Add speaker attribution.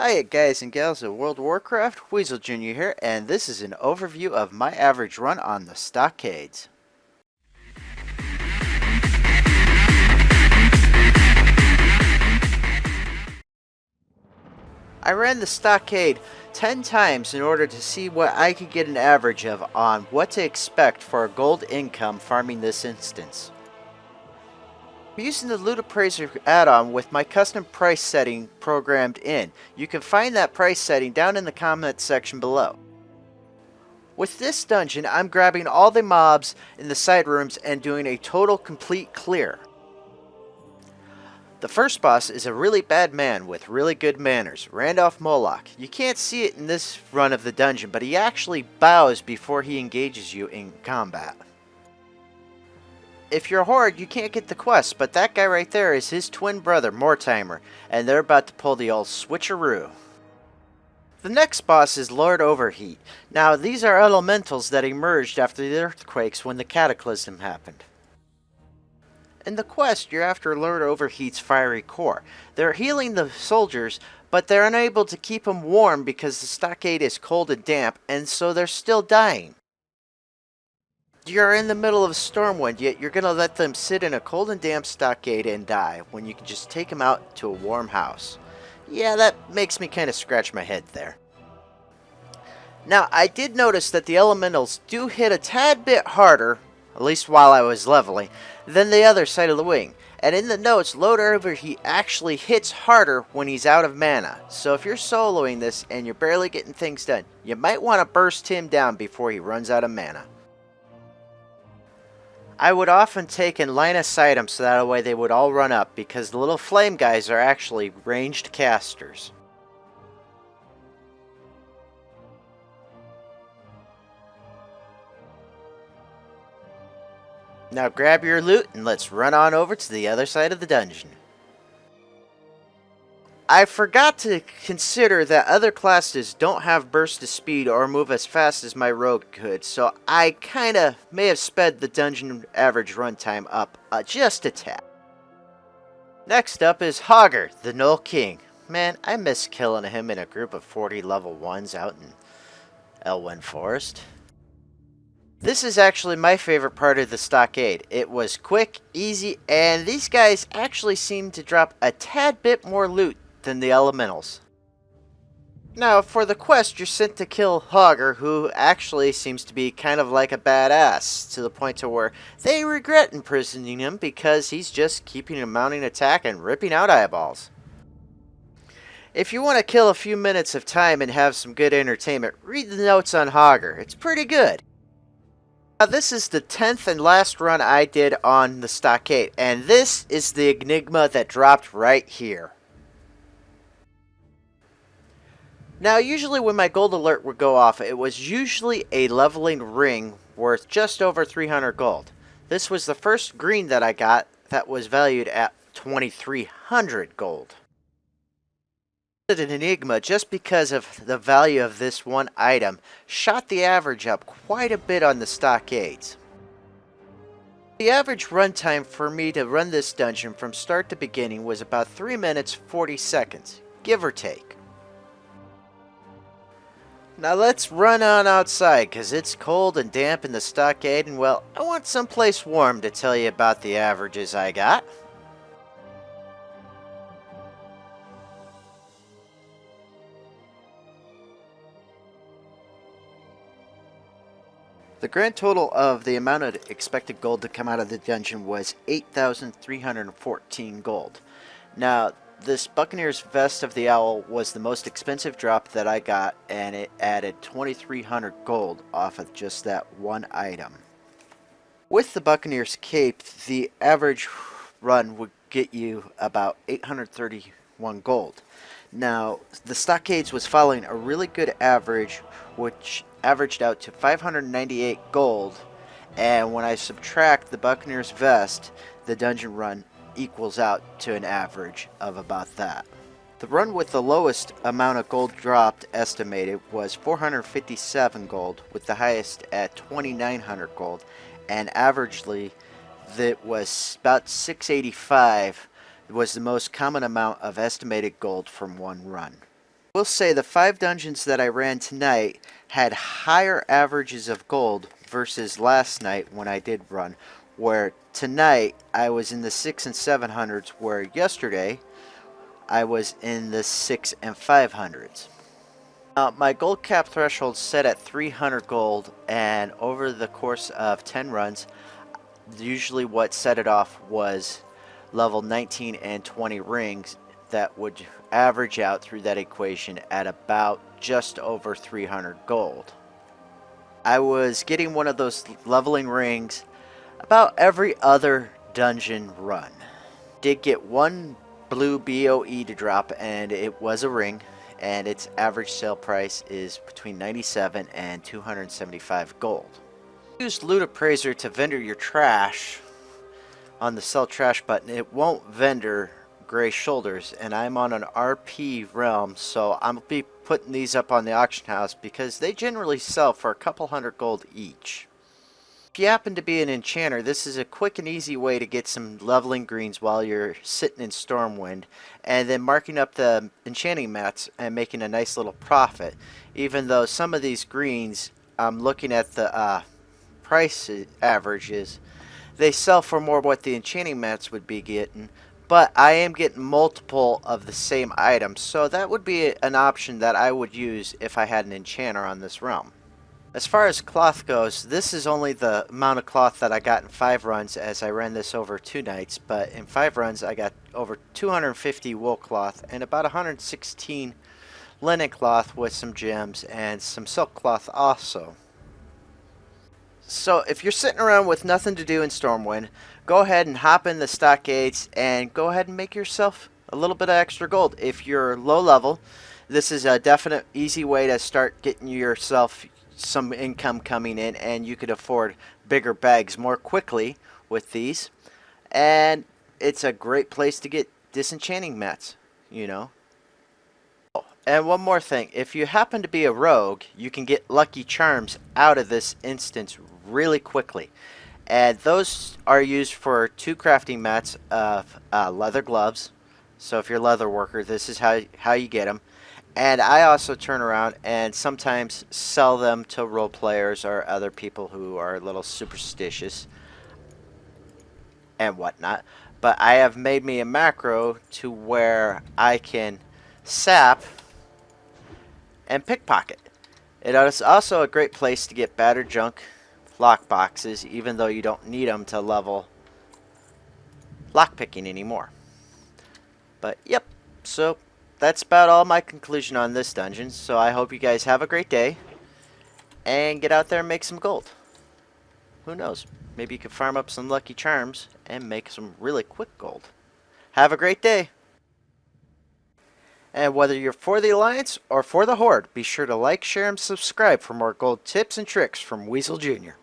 Speaker 1: Hi guys and gals of World of Warcraft, Wezeljr here, and this is an overview of my average run on the Stockades. I ran the Stockade 10 times in order to see what I could get an average of on what to expect for a gold income farming this instance. I'm using the Loot Appraiser add-on with my custom price setting programmed in. You can find that price setting down in the comment section below. With this dungeon, I'm grabbing all the mobs in the side rooms and doing a total complete clear. The first boss is a really bad man with really good manners, Randolph Moloch. You can't see it in this run of the dungeon, but he actually bows before he engages you in combat. If you're a horde, you can't get the quest, but that guy right there is his twin brother, Mortimer, and they're about to pull the old switcheroo. The next boss is Lord Overheat. Now, these are elementals that emerged after the earthquakes when the cataclysm happened. In the quest, you're after Lord Overheat's fiery core. They're healing the soldiers, but they're unable to keep them warm because the stockade is cold and damp, and so they're still dying. You're in the middle of a Stormwind, yet you're going to let them sit in a cold and damp stockade and die when you can just take them out to a warm house. Yeah, that makes me kind of scratch my head there. Now, I did notice that the elementals do hit a tad bit harder, at least while I was leveling, than the other side of the wing. And in the notes, Lord Overheat actually hits harder when he's out of mana. So if you're soloing this and you're barely getting things done, you might want to burst him down before he runs out of mana. I would often take and line of sight them so that way they would all run up, because the little flame guys are actually ranged casters. Now grab your loot and let's run on over to the other side of the dungeon. I forgot to consider that other classes don't have burst of speed or move as fast as my rogue could, so I kinda may have sped the dungeon average runtime up just a tad. Next up is Hogger, the Gnoll King. Man, I miss killing him in a group of 40 level 1s out in Elwyn Forest. This is actually my favorite part of the stockade. It was quick, easy, and these guys actually seem to drop a tad bit more loot than the elementals. Now, for the quest, you're sent to kill Hogger, who actually seems to be kind of like a badass, to the point to where they regret imprisoning him because he's just keeping a mounting attack and ripping out eyeballs. If you want to kill a few minutes of time and have some good entertainment, read the notes on Hogger. It's pretty good. Now, this is the 10th and last run I did on the stockade, and this is the enigma that dropped right here. Now, usually when my gold alert would go off, it was usually a leveling ring worth just over 300 gold. This was the first green that I got that was valued at 2,300 gold. An enigma just because of the value of this one item shot the average up quite a bit on the stockades. The average runtime for me to run this dungeon from start to beginning was about 3 minutes 40 seconds, give or take. Now let's run on outside, because it's cold and damp in the stockade, and well, I want someplace warm to tell you about the averages I got. The grand total of the amount of expected gold to come out of the dungeon was 8,314 gold. Now, this Buccaneer's Vest of the Owl was the most expensive drop that I got, and it added 2,300 gold off of just that one item. With the Buccaneer's Cape, the average run would get you about 831 gold. Now, the Stockades was following a really good average, which averaged out to 598 gold, and when I subtract the Buccaneer's Vest, the dungeon run equals out to an average of about that. The run with the lowest amount of gold dropped estimated was 457 gold, with the highest at 2,900 gold, and averagely that was about 685 was the most common amount of estimated gold from one run. We'll say the 5 dungeons that I ran tonight had higher averages of gold versus last night when I did run, where tonight I was in the 6 and 700s, where yesterday I was in the 6 and 500s. My gold cap threshold set at 300 gold, and over the course of 10 runs, usually what set it off was level 19 and 20 rings that would average out through that equation at about just over 300 gold. I was getting one of those leveling rings about every other dungeon run. Did get one blue BOE to drop, and it was a ring, and its average sale price is between 97 and 275 gold. Use Loot Appraiser to vendor your trash on the sell trash button. It won't vendor gray shoulders, and I'm on an RP realm, so I'll be putting these up on the auction house because they generally sell for a couple hundred gold each. If you happen to be an enchanter, this is a quick and easy way to get some leveling greens while you're sitting in Stormwind, and then marking up the enchanting mats and making a nice little profit. Even though some of these greens, I'm looking at the price averages, they sell for more what the enchanting mats would be getting, but I am getting multiple of the same items, so that would be an option that I would use if I had an enchanter on this realm. As far as cloth goes, this is only the amount of cloth that I got in 5 runs, as I ran this over 2 nights, but in 5 runs I got over 250 wool cloth and about 116 linen cloth with some gems and some silk cloth also. So if you're sitting around with nothing to do in Stormwind, go ahead and hop in the Stockades and go ahead and make yourself a little bit of extra gold. If you're low level, this is a definite easy way to start getting yourself some income coming in, and you could afford bigger bags more quickly with these. And it's a great place to get disenchanting mats, you know. And one more thing, if you happen to be a rogue, you can get lucky charms out of this instance really quickly. And those are used for 2 crafting mats of leather gloves. So if you're a leather worker, this is how you get them. And I also turn around and sometimes sell them to role players or other people who are a little superstitious and whatnot. But I have made me a macro to where I can sap and pickpocket. It is also a great place to get battered junk lock boxes, even though you don't need them to level lockpicking anymore. But yep, so that's about all my conclusion on this dungeon. So I hope you guys have a great day and get out there and make some gold. Who knows, maybe you can farm up some lucky charms and make some really quick gold. Have a great day. And whether you're for the Alliance or for the Horde, be sure to like, share, and subscribe for more gold tips and tricks from Wezeljr.